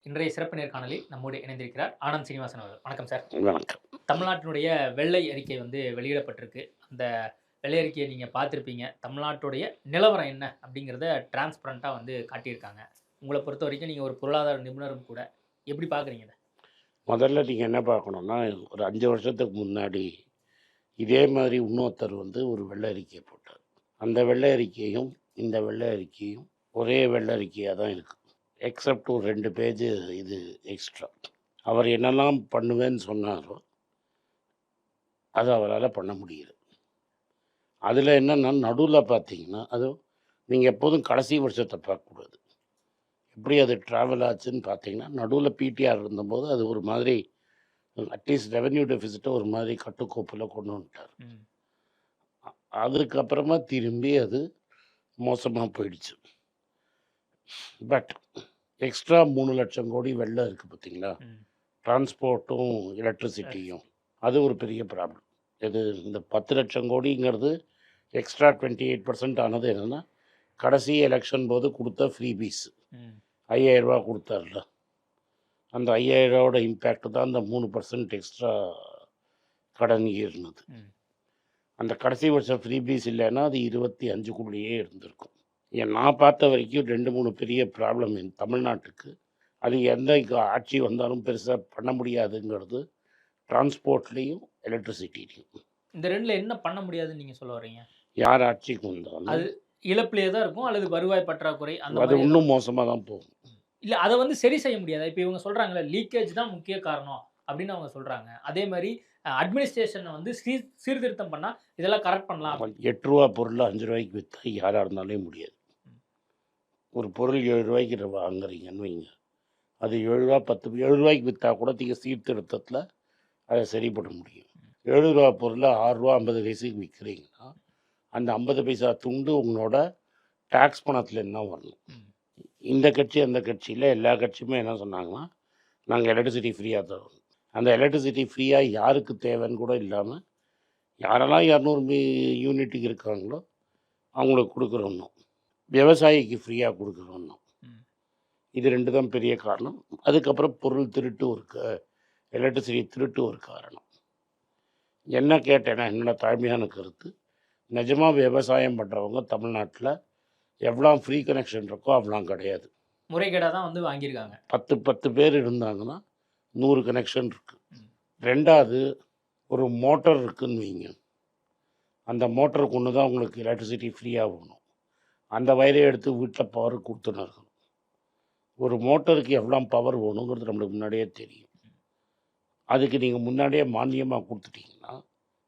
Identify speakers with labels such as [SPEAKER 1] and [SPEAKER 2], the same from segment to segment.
[SPEAKER 1] இன்றைய சிறப்பு நேர்காணலில் நம்மோடு இணைந்திருக்கிறார் ஆனந்த் சீனிவாசன் அவர்கள். வணக்கம் சார்.
[SPEAKER 2] வணக்கம்.
[SPEAKER 1] தமிழ்நாட்டினுடைய வெள்ளை அறிக்கை வந்து வெளியிடப்பட்டிருக்கு. அந்த வெள்ளை அறிக்கையை நீங்க பார்த்திருப்பீங்க. தமிழ்நாட்டுடைய நிலவரம் என்ன அப்படிங்கிறத டிரான்ஸ்பரண்டா வந்து காட்டியிருக்காங்க. உங்கள பொறுத்தவரைக்கும் நீங்க ஒரு பொருளாதார நிபுணரும் கூட. எப்படி பார்க்குறீங்க இத?
[SPEAKER 2] முதல்ல நீங்கள் என்ன பார்க்கணுன்னா, ஒரு 5 வருஷத்துக்கு முன்னாடி இதே மாதிரி இன்னொருத்தர் ஒரு வெள்ளை அறிக்கை போட்டார். அந்த வெள்ளை அறிக்கையும் இந்த வெள்ளை அறிக்கையும் ஒரே வெள்ளை அறிக்கையாக தான் இருக்குது. எக்ஸப்ட் ஒரு 2 பேஜ் இது எக்ஸ்ட்ரா. அவர் என்னெல்லாம் பண்ணுவேன்னு சொன்னாரோ அது அவரால் பண்ண முடியல. அதில் என்னென்னா நடுவில் பார்த்தீங்கன்னா, நீங்கள் எப்போதும் கடைசி வருஷத்தை பார்க்கக்கூடாது. எப்படி அது ட்ராவல் ஆச்சுன்னு பார்த்தீங்கன்னா, நடுவில் பிடிஆர் இருந்தபோது அது ஒரு மாதிரி அட்லீஸ்ட் ரெவென்யூ டெஃபிசிட்டை ஒரு மாதிரி கட்டுக்கோப்பில் கொண்டு வந்துட்டார். அதுக்கப்புறமா திரும்பி அது மோசமாக போயிடுச்சு. பட் எக்ஸ்ட்ரா 3 லட்சம் கோடி வெள்ளம் இருக்குது பார்த்தீங்களா, டிரான்ஸ்போர்ட்டும் எலக்ட்ரிசிட்டியும். அது ஒரு பெரிய ப்ராப்ளம். இது இந்த 10 லட்சம் கோடிங்கிறது எக்ஸ்ட்ரா 28% ஆனது என்னென்னா, கடைசி எலெக்ஷன் போது கொடுத்த ஃப்ரீ பீஸ் 5000 ரூபா கொடுத்தார்ல, அந்த 5000 ரூபாவோட இம்பேக்ட் தான் அந்த 3% எக்ஸ்ட்ரா கடன் ஏறினது. அந்த கடைசி வருஷம் ஃப்ரீ பீஸ் இல்லைன்னா அது 25 இருந்திருக்கும். நான் பார்த்த வரைக்கும் 2-3 பெரிய ப்ராப்ளம் தமிழ்நாட்டுக்கு. அது எந்த ஆட்சி வந்தாலும் பெருசாக பண்ண முடியாதுங்கிறது டிரான்ஸ்போர்ட்லேயும் எலக்ட்ரிசிட்டிலையும்.
[SPEAKER 1] இந்த 2ல என்ன பண்ண முடியாதுன்னு நீங்க சொல்ல வர்றீங்க?
[SPEAKER 2] யார் ஆட்சிக்கு வந்தாலும்
[SPEAKER 1] அது இழப்பிலேயே தான் இருக்கும் அல்லது வருவாய் பற்றாக்குறை அந்த
[SPEAKER 2] அது
[SPEAKER 1] மாதிரி
[SPEAKER 2] இன்னும் மோசமாக தான் போகும்.
[SPEAKER 1] இல்ல அத வந்து சரி செய்ய முடியாதா? இப்ப இவங்க சொல்றாங்கல்ல, லீக்கேஜ் தான் முக்கிய காரணம் அப்படின்னு அவங்க சொல்றாங்க. அதே மாரி அட்மினிஸ்ட்ரேஷன வந்து சீர்திருத்தம் பண்ணா இதெல்லாம் கரெக்ட் பண்ணலாம்.
[SPEAKER 2] 8 ரூபா பொருள் 5 ரூபாய்க்கு விற்றா யாராக இருந்தாலே முடியாது. ஒரு பொருள் 7 ரூபாய்க்கு வாங்குறீங்கன்னு வைங்க, அது 7 ரூபா 7 ரூபாய்க்கு விற்றா கூட நீங்கள் சீர்திருத்தத்தில் அதை சரி பண்ண முடியும். 7 ரூபா பொருளை 6 ரூபா 50 பைசாக்கு விற்கிறீங்கன்னா, அந்த 50 பைசா துண்டு உங்களோட டேக்ஸ் பணத்தில் என்ன வரணும். இந்த கட்சி அந்த கட்சியில் எல்லா கட்சியுமே என்ன சொன்னாங்கன்னா, நாங்கள் எலக்ட்ரிசிட்டி ஃப்ரீயாக தரோம். அந்த எலக்ட்ரிசிட்டி ஃப்ரீயாக யாருக்கு தேவைன்னு கூட இல்லாமல், யாரெல்லாம் 200 யூனிட்டுக்கு இருக்காங்களோ அவங்களுக்கு கொடுக்குறோம். விவசாயிக்கு ஃப்ரீயாக கொடுக்குறோம். இது 2 தான் பெரிய காரணம். அதுக்கப்புறம் பொருள் திருட்டு எலக்ட்ரிசிட்டி திருட்டு ஒரு காரணம். என்ன கேட்டேன்னா, என்னோட தாழ்மையான கருத்து, நிஜமாக விவசாயம் பண்ணுறவங்க தமிழ்நாட்டில் எவ்வளோ ஃப்ரீ கனெக்ஷன் இருக்கோ அவ்வளோ கிடையாது.
[SPEAKER 1] முறைகேடாக தான் வந்து வாங்கியிருக்காங்க.
[SPEAKER 2] 10 பேர் இருந்தாங்கன்னா 100 கனெக்ஷன் இருக்குது. 2வது ஒரு மோட்டர் இருக்குதுன்னு வைங்க, அந்த மோட்டருக்கு ஒன்று தான் உங்களுக்கு எலக்ட்ரிசிட்டி ஃப்ரீயாக வேணும். அந்த வயரை எடுத்து வீட்டில் பவர் கொடுத்துன்னு இருக்கணும். ஒரு மோட்டருக்கு எவ்வளோ பவர் வேணுங்கிறது நம்மளுக்கு முன்னாடியே தெரியும். அதுக்கு நீங்கள் முன்னாடியே மானியமாக கொடுத்துட்டிங்கன்னா,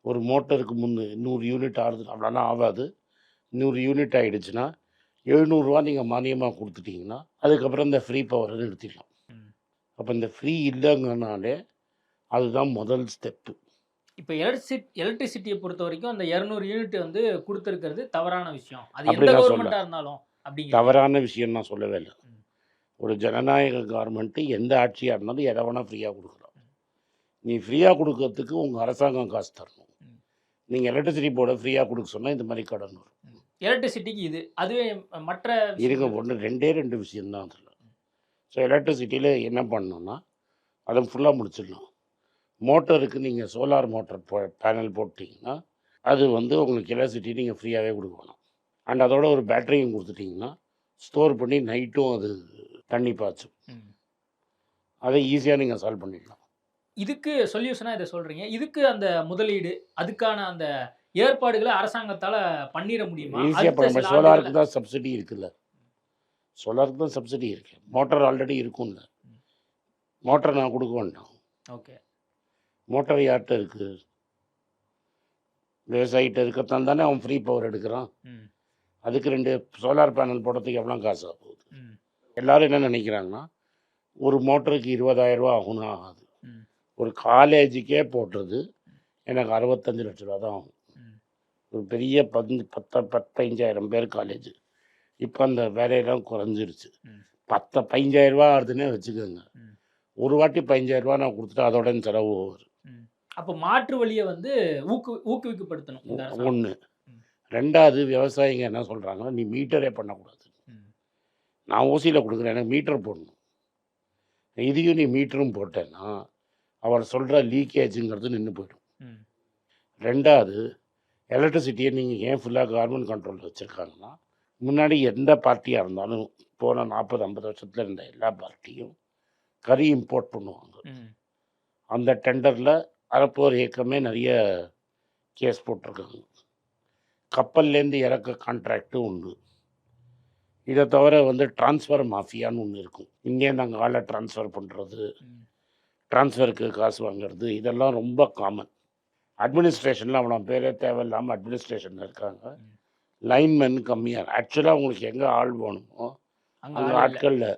[SPEAKER 2] ஒரு மோட்டருக்கு 100 யூனிட் ஆகுது, அவ்வளோனா ஆகாது. 100 யூனிட் ஆகிடுச்சுன்னா 700 ரூபா நீங்கள் மானியமாக கொடுத்துட்டிங்கன்னா, அதுக்கப்புறம் இந்த ஃப்ரீ பவரை நிறுத்திடலாம். அப்போ இந்த ஃப்ரீ இல்லைங்கனாலே அதுதான் முதல் ஸ்டெப்பு.
[SPEAKER 1] இப்போ எலக்ட்ரிசிட்டியை பொறுத்த வரைக்கும் அந்த 200 யூனிட் வந்து கொடுத்துருக்கிறது தவறான விஷயம். அது எந்த
[SPEAKER 2] அப்படிலாம்
[SPEAKER 1] கவர்மெண்ட்டாக இருந்தாலும் அப்படிங்கிற
[SPEAKER 2] தவறான விஷயம் நான் சொல்லவே இல்லை. ஒரு ஜனநாயக கவர்மெண்ட்டு எந்த ஆட்சியாக இருந்தாலும் எதை வேணால் ஃப்ரீயாக கொடுக்கலாம். நீ ஃப்ரீயாக கொடுக்கறதுக்கு உங்கள் அரசாங்கம் காசு தரணும். நீங்கள் எலக்ட்ரிசிட்டி போர்டை ஃப்ரீயாக கொடுக்க சொன்னால் இந்த மாதிரி கடன் வரும்.
[SPEAKER 1] எலக்ட்ரிசிட்டிக்கு இது அதுவே மற்ற
[SPEAKER 2] இருங்க ஒன்று 2 விஷயந்தான் அதில். ஸோ எலக்ட்ரிசிட்டியில் என்ன பண்ணணும்னா அதை ஃபுல்லாக முடிச்சிடலாம். மோட்டருக்கு நீங்கள் சோலார் மோட்டர் பேனல் போட்டிங்கன்னா அது உங்களுக்கு எலக்ட்ரிசிட்டி நீங்கள் ஃப்ரீயாகவே கொடுக்கணும். அண்ட் அதோட ஒரு பேட்டரியும் கொடுத்துட்டிங்கன்னா ஸ்டோர் பண்ணி நைட்டும் அது தண்ணி பாய்ச்சும். அதை ஈஸியாக நீங்கள் சால்வ் பண்ணிடலாம்.
[SPEAKER 1] இதுக்கு சொல்யூஷனாக இதை சொல்கிறீங்க. இதுக்கு அந்த முதலீடு அதுக்கான அந்த ஏற்பாடுகளை அரசாங்கத்தால் பண்ணிட முடியுமா?
[SPEAKER 2] ஈஸியாக பண்ண சோலாருக்கு தான் சப்சிடி இருக்குல்ல. சோலாருக்கு தான் சப்சிடி இருக்குது. மோட்டர் ஆல்ரெடி இருக்கும்ல. மோட்டர் நான் கொடுக்க வேண்டாம்.
[SPEAKER 1] ஓகே.
[SPEAKER 2] மோட்டர் யார்கிட்ட இருக்குது? விவசாயிகிட்ட இருக்கத்தான் தானே அவன் ஃப்ரீ பவர் எடுக்கிறான். அதுக்கு 2 சோலார் பேனல் போடுறதுக்கு எவ்வளோ காசு ஆகுது? எல்லோரும் என்ன நினைக்கிறாங்கன்னா, ஒரு மோட்டருக்கு 20,000 ரூபா ஆகும்னு ஆகாது. ஒரு காலேஜுக்கே போட்டுறது எனக்கு 65 லட்ச ரூபா தான் ஆகும். ஒரு பெரிய 15,000 பேர் காலேஜ். இப்போ அந்த வேலையெல்லாம் குறைஞ்சிருச்சு. 15,000 ரூபா ஆகுதுன்னே வச்சுக்கோங்க. ஒரு வாட்டி 15,000 ரூபா நான் கொடுத்துட்டு அதோட செலவு ஓவர்.
[SPEAKER 1] அப்போ மாற்று வழியை வந்து ஊக்குவிக்கப்படுத்தணும்.
[SPEAKER 2] 1. 2வது விவசாயிங்க என்ன சொல்கிறாங்கன்னா, நீ மீட்டரே பண்ணக்கூடாது. நான் ஓசியில் கொடுக்குறேன், எனக்கு மீட்டர் போடணும். இதையும் நீ மீட்டரும் போட்டேன்னா அவர் சொல்கிற லீக்கேஜுங்கிறது நின்று போயிடும்.
[SPEAKER 1] ம்.
[SPEAKER 2] 2வது எலக்ட்ரிசிட்டியை நீங்கள் ஏன் ஃபுல்லாக கவர்மெண்ட் கண்ட்ரோலில் வச்சுருக்காங்கன்னா, முன்னாடி எந்த பார்ட்டியாக இருந்தாலும் போன 40-50 வருஷத்தில் இருந்த எல்லா பார்ட்டியும் கறி இம்போர்ட் பண்ணுவாங்க.
[SPEAKER 1] ம்.
[SPEAKER 2] அந்த டெண்டரில் அறப்போர் இயக்கமே நிறைய கேஸ் போட்டிருக்காங்க. கப்பல்லேருந்து இறக்க கான்ட்ராக்டும் உண்டு. இதை தவிர வந்து டிரான்ஸ்ஃபர் மாஃபியான்னு ஒன்று இருக்கும். இங்கேருந்து அங்கே ஆளை ட்ரான்ஸ்ஃபர் பண்ணுறது,
[SPEAKER 1] ம்.
[SPEAKER 2] ட்ரான்ஸ்ஃபருக்கு காசு வாங்குறது, இதெல்லாம் ரொம்ப காமன். அட்மினிஸ்ட்ரேஷனில் அவ்வளோ பேரே தேவையில்லாமல் அட்மினிஸ்ட்ரேஷனில் இருக்காங்க.
[SPEAKER 1] ம்.
[SPEAKER 2] லைன்மேன் கம்மியாக. ஆக்சுவலாக உங்களுக்கு எங்கே ஆள் வேணுமோ
[SPEAKER 1] அங்க
[SPEAKER 2] அங்கே
[SPEAKER 1] ஆள் இல்ல.
[SPEAKER 2] ஆட்களில்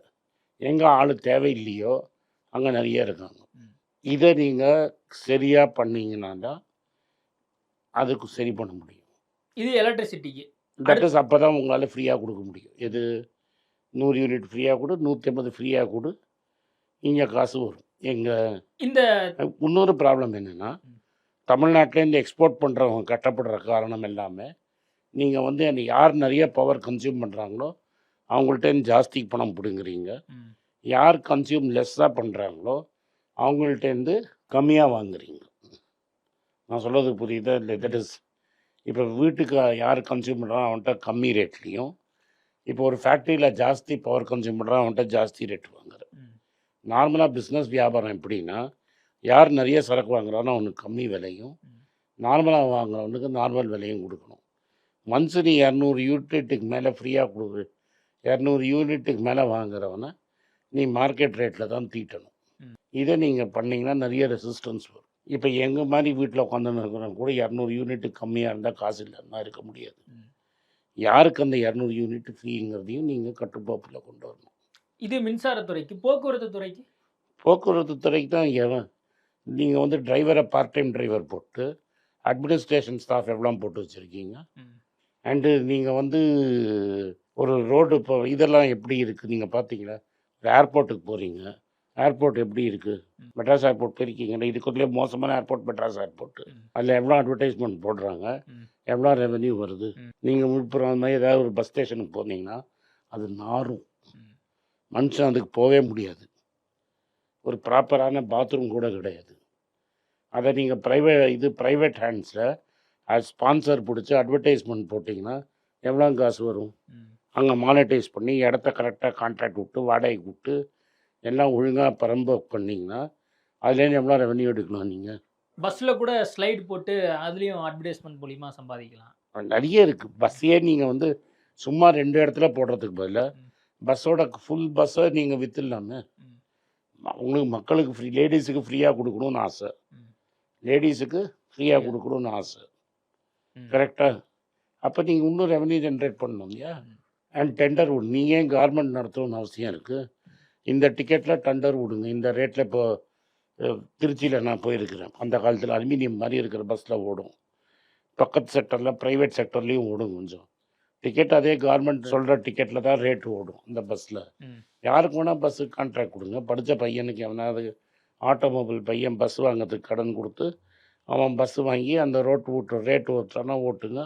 [SPEAKER 2] எங்கே ஆள் தேவையில்லையோ அங்கே நிறைய இருக்காங்க.
[SPEAKER 1] ம்.
[SPEAKER 2] இதை நீங்கள் சரியாக பண்ணீங்கன்னா தான் அதுக்கு சரி பண்ண முடியும்.
[SPEAKER 1] இது எலக்ட்ரிசிட்டிக்கு.
[SPEAKER 2] தட் இஸ் அப்போ தான் உங்களால் ஃப்ரீயாக கொடுக்க முடியும். எது 100 யூனிட் ஃப்ரீயாக கொடு, 150 ஃப்ரீயாக கொடு, இங்கே காசு வரும். எங்கள்
[SPEAKER 1] இந்த
[SPEAKER 2] இன்னொரு ப்ராப்ளம் என்னென்னா,
[SPEAKER 1] ம்.
[SPEAKER 2] தமிழ்நாட்டிலேருந்து எக்ஸ்போர்ட் பண்ணுறவங்க கட்டப்படுற காரணம் எல்லாமே நீங்கள் வந்து அந்த யார் நிறைய பவர் கன்சியூம் பண்ணுறாங்களோ அவங்கள்ட்டேருந்து ஜாஸ்தி பணம் பிடுங்குறீங்க.
[SPEAKER 1] ம்.
[SPEAKER 2] யார் கன்சியூம் லெஸ்ஸாக பண்ணுறாங்களோ அவங்கள்ட்டேருந்து கம்மியாக வாங்குறீங்க. நான் சொல்கிறது புரியுதா இல்லை? தட் இஸ் இப்போ வீட்டுக்கு யார் கன்சியூம் பண்ணுறான் அவன்கிட்ட கம்மி ரேட்லேயும், இப்போ ஒரு ஃபேக்ட்ரியில் ஜாஸ்தி பவர் கன்சியூம் பண்ணுறான் அவன்கிட்ட ஜாஸ்தி ரேட் வாங்குற.
[SPEAKER 1] ம்.
[SPEAKER 2] நார்மலாக பிஸ்னஸ் வியாபாரம் எப்படின்னா, யார் நிறைய சரக்கு வாங்குறானோ அவனுக்கு கம்மி விலையும்,
[SPEAKER 1] ம்.
[SPEAKER 2] நார்மலாக வாங்குறவனுக்கு நார்மல் விலையும் கொடுக்கணும். மந்த்ஸ் நீ 200 யூனிட்டுக்கு மேலே ஃப்ரீயாக கொடு, 200 யூனிட்டுக்கு மேலே வாங்குறவனை நீ மார்க்கெட் ரேட்டில் தான் தீட்டணும்.
[SPEAKER 1] ம்.
[SPEAKER 2] இதை நீங்கள் பண்ணிங்கன்னா நிறைய ரெசிஸ்டன்ஸ் வரும். இப்போ எங்கள் மாதிரி வீட்டில் உட்காந்துன்னு இருக்கிறவங்க கூட 200 யூனிட்டுக்கு கம்மியாக இருந்தால் காசு இல்லைன்னா இருக்க முடியாது.
[SPEAKER 1] ம்.
[SPEAKER 2] யாருக்கு அந்த 200 யூனிட் ஃப்ரீங்கிறதையும் நீங்கள் கட்டுப்பாப்பில் கொண்டு வரணும்.
[SPEAKER 1] இது மின்சாரத்துறைக்கு. போக்குவரத்து துறைக்கு?
[SPEAKER 2] போக்குவரத்து துறைக்கு தான் எவன் நீங்கள் வந்து டிரைவரை பார்ட் டைம் டிரைவர் போட்டு அட்மினிஸ்ட்ரேஷன் ஸ்டாஃப் எவ்வளோ போட்டு வச்சுருக்கீங்க.
[SPEAKER 1] ம்.
[SPEAKER 2] அண்டு நீங்கள் வந்து ஒரு ரோடு இப்போ இதெல்லாம் எப்படி இருக்குது நீங்கள் பார்த்தீங்களா? ஒரு ஏர்போர்ட்டுக்கு போகிறீங்க, ஏர்போர்ட் எப்படி இருக்குது?
[SPEAKER 1] ம்.
[SPEAKER 2] மெட்ராஸ் ஏர்போர்ட் போயிருக்கீங்களா? இதுக்குள்ளே மோசமான ஏர்போர்ட் மெட்ராஸ் ஏர்போர்ட்டு.
[SPEAKER 1] ம்.
[SPEAKER 2] அதில் எவ்வளோ அட்வர்டைஸ்மெண்ட் போடுறாங்க,
[SPEAKER 1] ம்.
[SPEAKER 2] எவ்வளோ ரெவென்யூ வருது.
[SPEAKER 1] ம்.
[SPEAKER 2] நீங்கள் விழுப்புரம் அந்த மாதிரி ஏதாவது ஒரு பஸ் ஸ்டேஷனுக்கு போனீங்கன்னா அது நாரும்.
[SPEAKER 1] ம்.
[SPEAKER 2] மனுஷன் அதுக்கு போகவே முடியாது. ஒரு ப்ராப்பரான பாத்ரூம் கூட கிடையாது. அதை நீங்கள் ப்ரைவேட் ஹேண்ட்ஸில் அது ஸ்பான்சர் பிடிச்சி அட்வர்டைஸ்மெண்ட் போட்டிங்கன்னா எவ்வளோ காசு வரும்?
[SPEAKER 1] ம்.
[SPEAKER 2] அங்கே மானிட்டைஸ் பண்ணி இடத்த கரெக்டாக கான்ட்ராக்ட் விட்டு வாடகைக்கு விட்டு எல்லாம் ஒழுங்காக பரம்போக் பண்ணிங்கன்னா அதுலேருந்து எவ்வளோ ரெவென்யூ எடுக்கணும் நீங்கள்?
[SPEAKER 1] பஸ்ஸில் கூட ஸ்லைட் போட்டு அதுலேயும் அட்வர்டைஸ்மெண்ட் மூலிமா சம்பாதிக்கலாம்.
[SPEAKER 2] நிறைய இருக்குது. பஸ்ஸையே நீங்கள் வந்து சும்மா 2 இடத்துல போடுறதுக்கு பதிலாக
[SPEAKER 1] ம்.
[SPEAKER 2] பஸ்ஸோட ஃபுல் பஸ்ஸை நீங்கள் விற்றுலாமே.
[SPEAKER 1] ம்.
[SPEAKER 2] உங்களுக்கு மக்களுக்கு ஃப்ரீ, லேடிஸுக்கு ஃப்ரீயாக கொடுக்கணும்னு ஆசை,
[SPEAKER 1] ம்.
[SPEAKER 2] லேடிஸுக்கு ஃப்ரீயாக கொடுக்கணும்னு ஆசை.
[SPEAKER 1] ம்.
[SPEAKER 2] கரெக்டாக? அப்போ நீங்கள் இன்னும் ரெவென்யூ ஜென்ரேட் பண்ணணும் இல்லையா?
[SPEAKER 1] ம்.
[SPEAKER 2] அண்ட் டெண்டர் விடு. நீங்கள் ஏன் கவர்மெண்ட் நடத்தணும்னு அவசியம் இருக்குது? இந்த டிக்கெட்டில் டெண்டர் விடுங்க. இந்த ரேட்டில் இப்போ திருச்சியில் நான் போயிருக்கிறேன். அந்த காலத்தில் அலுமினியம் மாதிரி இருக்கிற பஸ்ஸில் ஓடும். பக்கத்து செக்டரில் ப்ரைவேட் செக்டர்லேயும் ஓடும். கொஞ்சம் டிக்கெட் அதே கவர்மெண்ட் சொல்கிற டிக்கெட்டில் தான் ரேட் ஓடும் அந்த பஸ்ஸில்.
[SPEAKER 1] ம்.
[SPEAKER 2] யாருக்கு வேணால் பஸ்ஸுக்கு கான்ட்ராக்ட் கொடுங்க. படித்த பையனுக்கு எவனாவது ஆட்டோமொபைல் பையன் பஸ் வாங்கிறதுக்கு கடன் கொடுத்து அவன் பஸ்ஸு வாங்கி அந்த ரேட் ஓட்டுறானா ஓட்டுங்க.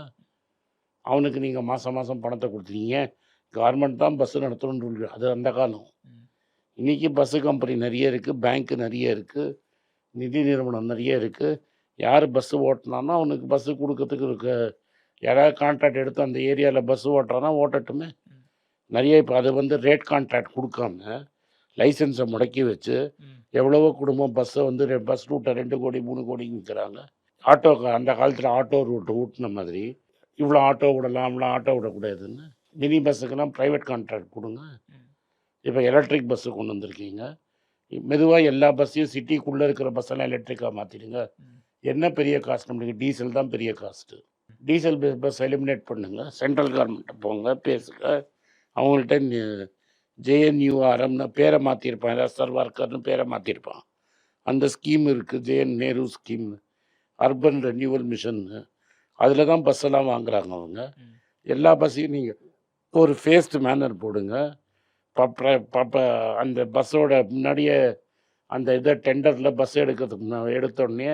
[SPEAKER 2] அவனுக்கு நீங்கள் மாதம் மாதம் பணத்தை கொடுத்துருக்கீங்க. கவர்மெண்ட் தான் பஸ்ஸு நடத்தணும்னு அது அந்த காலம்.
[SPEAKER 1] ம்.
[SPEAKER 2] இன்றைக்கி பஸ்ஸு கம்பெனி நிறைய இருக்குது, பேங்க்கு நிறைய இருக்குது, நிதி நிறுவனம் நிறைய இருக்குது. யார் பஸ்ஸு ஓட்டினானோ அவனுக்கு பஸ்ஸு கொடுக்கறதுக்கு இருக்க. யாராவது கான்ட்ராக்ட் எடுத்து அந்த ஏரியாவில் பஸ்ஸு ஓட்டுறானா ஓட்டட்டுமே.
[SPEAKER 1] ம்.
[SPEAKER 2] நிறைய இப்போ அது வந்து ரேட் கான்ட்ராக்ட் கொடுக்காம லைசன்ஸை முடக்கி வச்சு
[SPEAKER 1] ம்.
[SPEAKER 2] எவ்வளவோ குடும்பம் பஸ்ஸை வந்து பஸ் ரூட்டை 2 கோடி 3 கோடிக்கு விற்கிறாங்க. ஆட்டோ அந்த காலத்தில் ஆட்டோ ரூட்டு ஊட்டின மாதிரி இவ்வளோ ஆட்டோ விடலாம், இவ்வளோ ஆட்டோ விடக்கூடாதுன்னு மினி பஸ்ஸுக்கெல்லாம் ப்ரைவேட் கான்ட்ராக்ட் கொடுங்க.
[SPEAKER 1] ம்.
[SPEAKER 2] இப்போ எலக்ட்ரிக் பஸ்ஸு கொண்டு வந்திருக்கீங்க. மெதுவாக எல்லா பஸ்ஸையும் சிட்டிக்குள்ளே இருக்கிற பஸ்ஸெல்லாம் எலக்ட்ரிக்காக மாற்றிடுங்க.
[SPEAKER 1] ம்.
[SPEAKER 2] என்ன பெரிய காஸ்ட் நம்மளுக்கு? டீசல் தான் பெரிய காஸ்ட்டு. டீசல் பஸ் எலிமினேட் பண்ணுங்க. சென்ட்ரல் கவர்மெண்ட்டை போங்க பேசுங்க. அவங்கள்ட்ட JNURMனு பேரை மாற்றிருப்பான், ஏதாவது சர்வார்கர்னு பேரை மாற்றிருப்பான். அந்த ஸ்கீம் இருக்குது, JN Nehru scheme, urban renewal மிஷன்னு. அதில் தான் பஸ்ஸெல்லாம் வாங்குறாங்க அவங்க.
[SPEAKER 1] ம். எல்லா
[SPEAKER 2] எல்லா பஸ்ஸையும் நீங்கள் ஒரு ஃபேஸ்டு மேனர் போடுங்க. அந்த பஸ்ஸோட முன்னாடியே அந்த இதை டெண்டரில் பஸ் எடுக்கிறதுக்கு எடுத்தோடனே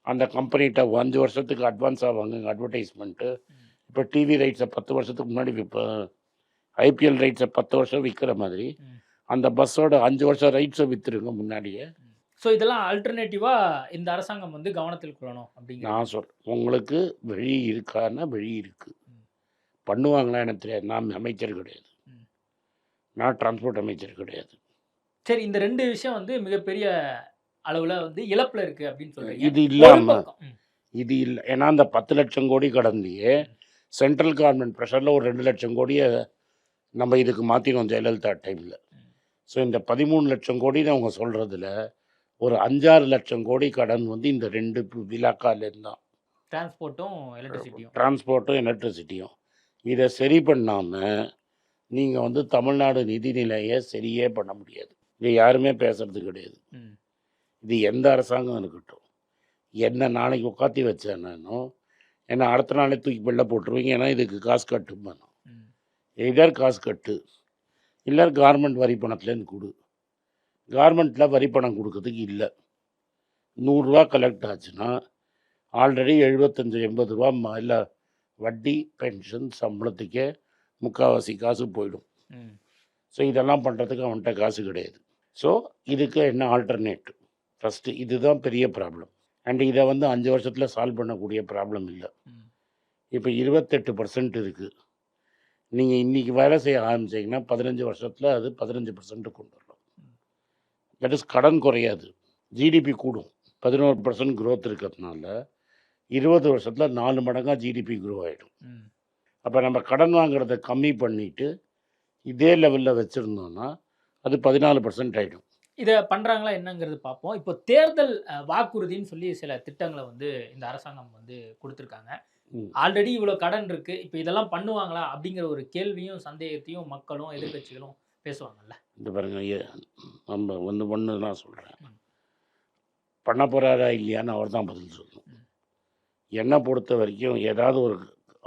[SPEAKER 2] அந்த கம்பெனிகிட்ட 5 வருஷத்துக்கு அட்வான்ஸாக வாங்குங்க அட்வர்டைஸ்மெண்ட்டு.
[SPEAKER 1] ம்.
[SPEAKER 2] இப்போ டிவி ரைட்ஸை 10 வருஷத்துக்கு முன்னாடி இப்போ IPL ரைட்ஸை 10 வருஷம் விற்கிற மாதிரி
[SPEAKER 1] ம்.
[SPEAKER 2] அந்த பஸ்ஸோட 5 வருஷம் ரைட்ஸை விற்றுருங்க முன்னாடியே.
[SPEAKER 1] ஸோ இதெல்லாம் ஆல்டர்னேட்டிவா இந்த அரசாங்கம் வந்து கவனத்தில் கொள்ளணும் அப்படிங்கிறது.
[SPEAKER 2] நான் சொல்கிறேன், உங்களுக்கு வழி இருக்கான்னா வழி இருக்குது. பண்ணுவாங்களா எனக்கு தெரியாது. நான் அமைச்சர் கிடையாது. நான் டிரான்ஸ்போர்ட் அமைச்சர் கிடையாது.
[SPEAKER 1] சரி, இந்த 2 விஷயம் வந்து மிகப்பெரிய அளவுல வந்து இழப்புல இருக்கு அப்படின்னு சொல்றீங்க.
[SPEAKER 2] இது
[SPEAKER 1] ஒரு
[SPEAKER 2] இல்லாமல்
[SPEAKER 1] பக்கம்
[SPEAKER 2] இது இல்லை. ஏன்னா அந்த 10 லட்சம் கோடி கடந்தையே சென்ட்ரல் கவர்மெண்ட் ப்ரெஷரில் ஒரு 2 லட்சம் கோடியை நம்ம இதுக்கு மாற்றினோம் ஜெயலலிதா டைமில். ஸோ இந்த 13 லட்சம் கோடின்னு அவங்க சொல்கிறதுல ஒரு 5-6 லட்சம் கோடி கடன் வந்து இந்த 2 விழாக்காலேருந்து தான்.
[SPEAKER 1] டிரான்ஸ்போர்ட்டும் எலக்ட்ரிசிட்டியும்.
[SPEAKER 2] டிரான்ஸ்போர்ட்டும் எலக்ட்ரிசிட்டியும் இதை சரி பண்ணாமல் நீங்கள் வந்து தமிழ்நாடு நிதிநிலையை சரியே பண்ண முடியாது. இது யாருமே பேசுறது கிடையாது. இது எந்த அரசாங்கம் இருக்கட்டும். என்ன நாளைக்கு உட்காத்தி வச்சேன் நானும், ஏன்னா அடுத்த நாளே தூக்கி வெளில போட்டுருவீங்க. ஏன்னா இதுக்கு காசு கட்டுமானோம். எதர் காசு கட்டு, இல்லை கார்மெண்ட் வரி பணத்துலேருந்து கொடு. கார்மெண்ட்டில் வரி பணம் கொடுக்கறதுக்கு இல்லை. 100 ரூபா கலெக்ட் ஆச்சுன்னா ஆல்ரெடி 75-80 ரூபா இல்லை வட்டி, பென்ஷன், சம்பளத்துக்கே முக்கால்வாசி காசு போயிடும். ஸோ இதெல்லாம் பண்ணுறதுக்கு அவன்கிட்ட காசு கிடையாது. ஸோ இதுக்கு என்ன ஆல்டர்னேட்டிவ்? ஃபஸ்ட்டு இதுதான் பெரிய ப்ராப்ளம். அண்ட் இதை வந்து 5 வருஷத்தில் சால்வ் பண்ணக்கூடிய ப்ராப்ளம் இல்லை. இப்போ 28% இருக்குது. நீங்கள் இன்றைக்கி வேலை செய்ய ஆரம்பிச்சிங்கன்னா 15 வருஷத்தில் அது 15% கொண்டு வரலாம். தட் இஸ் கடன் குறையாது, ஜிடிபி கூடும். 11% க்ரோத் இருக்கிறதுனால 20 வருஷத்தில் 4 மடங்காக ஜிடிபி க்ரோ ஆகிடும். அப்போ நம்ம கடன் வாங்குறத கம்மி பண்ணிவிட்டு இதே லெவலில் வச்சுருந்தோன்னா அது 14% ஆகிடும்.
[SPEAKER 1] இதை பண்ணுறாங்களா என்னங்கிறது பார்ப்போம். இப்போ தேர்தல் வாக்குறுதின்னு சொல்லி சில திட்டங்களை வந்து இந்த அரசாங்கம் வந்து கொடுத்துருக்காங்க. ஆல்ரெடி இவ்வளோ கடன் இருக்குது, இப்போ இதெல்லாம் பண்ணுவாங்களா அப்படிங்கிற ஒரு கேள்வியும் சந்தேகத்தையும் மக்களும் எதிர்கட்சிகளும் பேசுவாங்கல்ல.
[SPEAKER 2] இந்த பாருங்க, நம்ம வந்து ஒன்று நான் சொல்கிறேன், பண்ண போகிறாரா இல்லையான்னு அவர் தான் பதில் சொல்லணும். என்னை பொறுத்த வரைக்கும் ஏதாவது ஒரு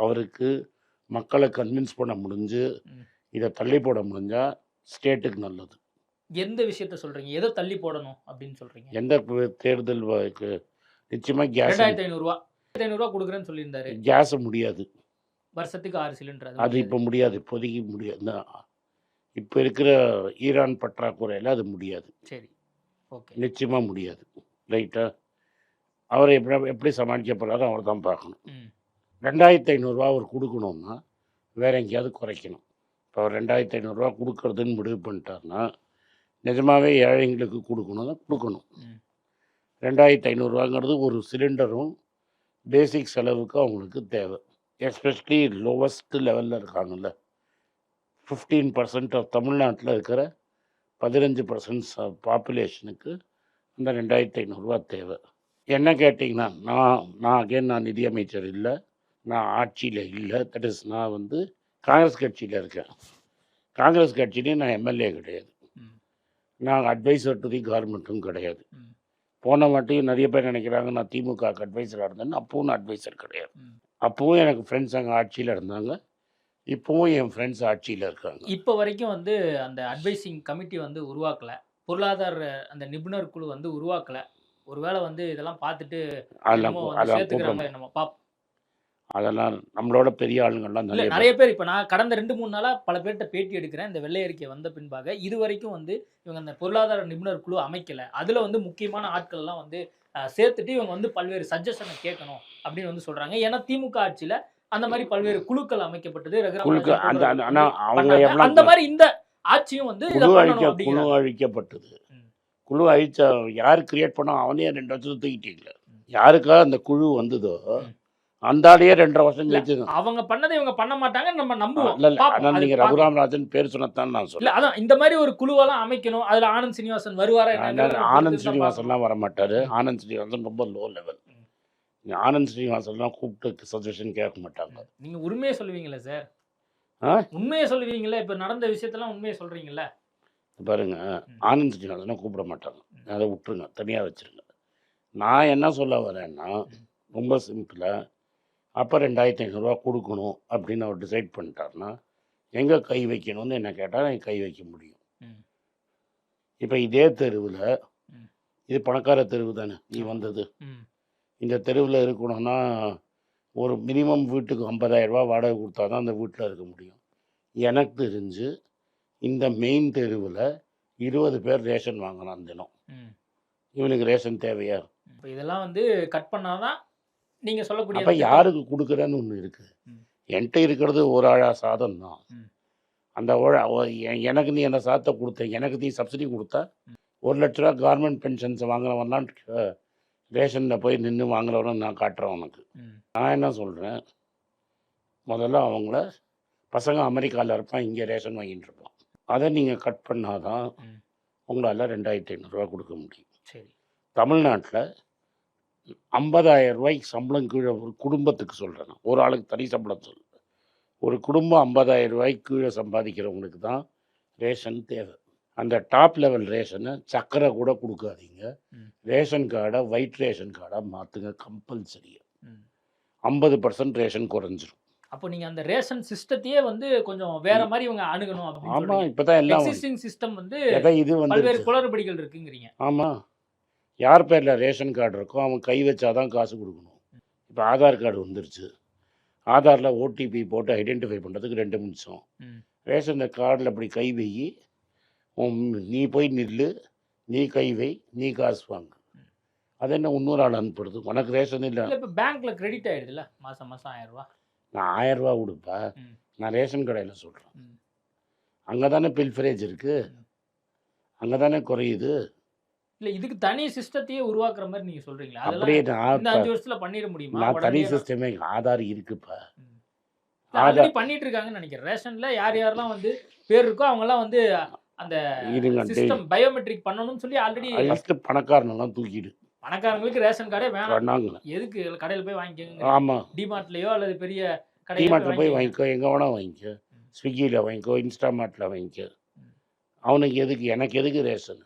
[SPEAKER 2] அவருக்கு மக்களை கன்வின்ஸ் பண்ண முடிஞ்சு இதை தள்ளி போட முடிஞ்சால் ஸ்டேட்டுக்கு நல்லது.
[SPEAKER 1] எந்த விஷயத்த சொல்கிறீங்க? எதை தள்ளி போடணும் அப்படின்னு சொல்கிறீங்க?
[SPEAKER 2] எந்த தேர்தல் நிச்சயமாக கேஸ்
[SPEAKER 1] 2500 கொடுக்குறேன்னு சொல்லியிருந்தாரு.
[SPEAKER 2] கேஸை முடியாது,
[SPEAKER 1] வருஷத்துக்கு 6 சிலிண்டர்.
[SPEAKER 2] அது இப்போ முடியாது, இப்போதைக்கு முடியாது. இப்போ இருக்கிற ஈரான் பற்றாக்குறையில் அது முடியாது.
[SPEAKER 1] சரி, ஓகே,
[SPEAKER 2] நிச்சயமாக முடியாது. ரைட்டா? அவரை எப்படி சமாளிக்க போகிறாரோ அவர் தான் பார்க்கணும். 2500 அவர் கொடுக்கணும்னா வேற எங்கேயாவது குறைக்கணும். இப்போ அவர் 2500 கொடுக்கறதுன்னு முடிவு பண்ணிட்டாருன்னா நிஜமாகவே ஏழைங்களுக்கு கொடுக்கணும்னா கொடுக்கணும். 2500 ஒரு சிலிண்டரும் பேசிக் செலவுக்கு அவங்களுக்கு தேவை. எஸ்பெஷலி லோவஸ்ட் லெவலில் இருக்காங்கல்ல, 15% தமிழ்நாட்டில் இருக்கிற 15% பாப்புலேஷனுக்கு அந்த 2500 தேவை. என்ன கேட்டிங்கன்னா, நான் நிதியமைச்சர் இல்லை, நான் ஆட்சியில் இல்லை. தட் இஸ் நான் வந்து காங்கிரஸ் கட்சியில் இருக்கேன். காங்கிரஸ் கட்சியிலையும் நான் எம்எல்ஏ கிடையாது, நான் அட்வைசர் டு தி கவர்மெண்ட்டும் கிடையாது. போன வாட்டியும் நிறைய பேர் நினைக்கிறாங்க நான் திமுகவுக்கு அட்வைசராக இருந்தேன்னு. அப்பவும் நான் அட்வைசர் கிடையாது. அப்பவும் எனக்கு ஃப்ரெண்ட்ஸ் அங்கே ஆட்சியில் இருந்தாங்க, இப்போவும் என் ஃப்ரெண்ட்ஸ் ஆட்சியில் இருக்காங்க.
[SPEAKER 1] இப்போ வரைக்கும் வந்து அந்த அட்வைசிங் கமிட்டி வந்து உருவாக்கலை, பொருளாதார அந்த நிபுணர் குழு வந்து உருவாக்கலை. ஒருவேளை வந்து இதெல்லாம் பார்த்துட்டு
[SPEAKER 2] அதெல்லாம் நம்மளோட பெரிய ஆளுங்கள்லாம்
[SPEAKER 1] நிறைய பேர். இப்போ நான் கடந்த 2-3 நாளாக பல பேர்கிட்ட பேட்டி எடுக்கிறேன். இந்த வெள்ளை அறிக்கை வந்த பின்பாக இது வரைக்கும் வந்து இவங்க அந்த பொருளாதார நிபுணர் குழு அமைக்கலை, அதில் வந்து முக்கியமான ஆட்கள்லாம் வந்து சேர்த்துட்டு இவங்க வந்து பல்வேறு சஜஷனை கேட்கணும் அப்படின்னு வந்து சொல்கிறாங்க. ஏன்னா திமுக ஆட்சியில் அந்த மாதிரி பல்வேறு குழுக்கள் அமைக்கப்பட்டது. அந்த மாதிரி இந்த ஆட்சியும் வந்து
[SPEAKER 2] குழு அழிக்கப்பட்டது. குழு அழிச்ச யார் கிரியேட் பண்ணோம் அவனே 2 வருஷம் தூக்கிட்டீங்களா? யாருக்காக அந்த குழு வந்ததோ அந்த ஆளையே 2.5 வருஷம் கழிச்சு
[SPEAKER 1] அவங்க பண்ணதை இவங்க பண்ண மாட்டாங்க, நம்ம நம்புவோம்.
[SPEAKER 2] நீங்க ரகுராமராஜன் பேர் சொன்னதான் நான் சொல்றேன்.
[SPEAKER 1] அதான் இந்த மாதிரி ஒரு குழுவெல்லாம் அமைக்கணும். அதுல ஆனந்த் சீனிவாசன் வருவாரா?
[SPEAKER 2] ஆனந்த் சீனிவாசன்லாம் வர மாட்டாரு. ஆனந்த் சீனிவாசன் ரொம்ப லோ லெவல். ஆனந்த் சீனிவாசன்லாம் கூப்பிட்டு சஜஷன் கேட்க மாட்டாங்க.
[SPEAKER 1] நீங்க உண்மையை சொல்லுவீங்களா சார்? உண்மையை சொல்லுவீங்களா? இப்ப நடந்த விஷயத்தெல்லாம் உண்மையை சொல்றீங்களா?
[SPEAKER 2] பாருங்க, ஆனந்த் சீனிவாசனை கூப்பிட மாட்டாங்க, அதை விட்டுருங்க, தனியாக வச்சுருங்க. நான் என்ன சொல்ல வரேன்னா ரொம்ப சிம்பிளாக, அப்போ 2500 கொடுக்கணும் அப்படின்னு அவர் டிசைட் பண்ணிட்டாருன்னா எங்கே கை வைக்கணும்னு என்ன கேட்டால் நான் கை வைக்க முடியும். இப்போ இதே தெருவில், இது பணக்கார தெருவு தானே நீ வந்தது, இந்த தெருவில் இருக்கணும்னா ஒரு மினிமம் வீட்டுக்கு 50,000 வாடகை கொடுத்தா தான் அந்த வீட்டில் இருக்க முடியும். எனக்கு தெரிஞ்சு இந்த மெயின் தெருவில் 20 பேர் ரேஷன் வாங்கினான் தினம்.
[SPEAKER 1] ம்.
[SPEAKER 2] இவனுக்கு ரேஷன் தேவையா?
[SPEAKER 1] இப்போ இதெல்லாம் வந்து கட் பண்ணாதான் நீங்க சொல்லக்கூடிய
[SPEAKER 2] அப்போ
[SPEAKER 1] திட்டம்.
[SPEAKER 2] யாருக்கு கொடுக்குறேன்னு ஒன்று இருக்குது.
[SPEAKER 1] ம்.
[SPEAKER 2] என்கிட்ட இருக்கிறது ஒரு ஆழா சாதம் தான்.
[SPEAKER 1] ம்.
[SPEAKER 2] அந்த எனக்கு நீ என்ன சாதத்தை கொடுத்த, எனக்கு நீ சப்சிடி கொடுத்தா
[SPEAKER 1] ம்.
[SPEAKER 2] 1 லட்ச ரூபா கவர்மெண்ட் பென்ஷன்ஸ் வாங்குறவன்லாம் ரேஷனில் போய் நின்று வாங்குறவன நான் காட்டுறேன் உனக்கு.
[SPEAKER 1] ம்.
[SPEAKER 2] நான் என்ன சொல்கிறேன், முதல்ல அவங்கள பசங்க அமெரிக்காவில் இருப்பான், இங்கே ரேஷன் வாங்கிட்டு இருப்பான். அதை நீங்கள் கட் பண்ணாதான்
[SPEAKER 1] ம்.
[SPEAKER 2] உங்களால் 2500 கொடுக்க முடியும்.
[SPEAKER 1] சரி.
[SPEAKER 2] தமிழ்நாட்டில் 50,000 ரூபாய்க்கு சம்பளம் கீழே ஒரு குடும்பத்துக்கு சொல்கிறேன், ஒரு ஆளுக்கு தனி சம்பளம் சொல்கிறேன். ஒரு குடும்பம் 50,000 ரூபாய்க்கு கீழே சம்பாதிக்கிறவங்களுக்கு தான் ரேஷன் தேவை. அந்த டாப் லெவல் ரேஷனை சக்கரை கூட கொடுக்காதீங்க.
[SPEAKER 1] ம்.
[SPEAKER 2] ரேஷன் கார்டை ஒயிட் ரேஷன் கார்டாக மாற்றுங்க கம்பல்சரியாக.
[SPEAKER 1] ம்.
[SPEAKER 2] 50% ரேஷன் குறைஞ்சிரும்.
[SPEAKER 1] அப்போ நீங்க அந்த ரேஷன் சிஸ்டத்தையே வந்து கொஞ்சம் வேற மாதிரி இவங்க அணுகணும் அப்படின்னு
[SPEAKER 2] ஆமாம்,
[SPEAKER 1] சொல்றீங்க.
[SPEAKER 2] இப்போ தான் எல்லாம்
[SPEAKER 1] எக்ஸிஸ்டிங் சிஸ்டம் வந்து
[SPEAKER 2] இது வந்து
[SPEAKER 1] பல்வேறு குளறுபடிகள் இருக்குங்கிறீங்க.
[SPEAKER 2] ஆமாம், யார் பேரில் ரேஷன் கார்டு இருக்கோ அவன் கை வச்சாதான் காசு கொடுக்கணும். இப்போ ஆதார் கார்டு வந்துருச்சு. ஆதாரில் ஓடிபி போட்டு ஐடென்டிஃபை பண்ணுறதுக்கு 2 நிமிஷம்.
[SPEAKER 1] ம்.
[SPEAKER 2] ரேஷன் கார்டில் அப்படி கை வை, நீ போய் நில்லு, நீ கை வை, நீ காசு வாங்கு.
[SPEAKER 1] ம்.
[SPEAKER 2] அது என்ன இன்னொரு ஆள் அனுப்புறது? உனக்கு ரேஷன் இல்லை,
[SPEAKER 1] இல்ல இப்போ பேங்க்ல கிரெடிட் ஆயிடுதுல்ல மாசம் 1000 ரூபாய்.
[SPEAKER 2] நான் 1000 ரூபா கொடுப்பா.
[SPEAKER 1] ம்.
[SPEAKER 2] நான் ரேஷன் கடையில் சொல்கிறேன்.
[SPEAKER 1] ம்.
[SPEAKER 2] அங்கே தானே பில்ஃபரேஜ் இருக்குது,
[SPEAKER 1] ம்.
[SPEAKER 2] அங்கே தானே குறையுது.
[SPEAKER 1] இல்ல இதுக்கு தனி சிஸ்டத்தையே உருவாக்குற மாதிரி நீங்க சொல்றீங்களா?
[SPEAKER 2] அப்படியே
[SPEAKER 1] அதெல்லாம் இந்த
[SPEAKER 2] நான்
[SPEAKER 1] 5 வருஷத்துல பண்ணிட முடியுமா?
[SPEAKER 2] நான் தனி
[SPEAKER 1] உடனடியா
[SPEAKER 2] சிஸ்டமே ஆதார் இருக்குப்பா.
[SPEAKER 1] ஆல்ரெடி
[SPEAKER 2] ஆதார்
[SPEAKER 1] பண்ணிட்டு இருக்காங்கன்னு நினைக்கிறேன். ரேஷன்ல யார் யாரெல்லாம் வந்து பேர் இருக்கோ அவங்க எல்லாம் வந்து அந்த
[SPEAKER 2] இருங்க,
[SPEAKER 1] சிஸ்டம் பயோமெட்ரிக் பண்ணணும்னு சொல்லி ஆல்ரெடி
[SPEAKER 2] ஃபஸ்ட்டு பணக்காரனெல்லாம் தூக்கிடு
[SPEAKER 1] பணக்காரங்களுக்கு ரேஷன் கார்டே வேணாம்.
[SPEAKER 2] பண்ணாங்க.
[SPEAKER 1] எதுக்கு கடையில போய் வாங்கிக்கோங்க.
[SPEAKER 2] ஆமாம்,
[SPEAKER 1] டிமார்ட்லயோ அல்லது பெரிய கடையில
[SPEAKER 2] டிமார்ட்டில் போய்
[SPEAKER 1] போய்
[SPEAKER 2] வாங்கிக்கோ, எங்கே வேணால் வாங்கிக்கோ,
[SPEAKER 1] ம்.
[SPEAKER 2] ஸ்விக்கியில் வாங்கிக்கோ, இன்ஸ்டாமார்ட்டில் வாங்கிக்கோ.
[SPEAKER 1] ம்.
[SPEAKER 2] அவனுக்கு எதுக்கு, எனக்கு எதுக்கு ரேஷன்?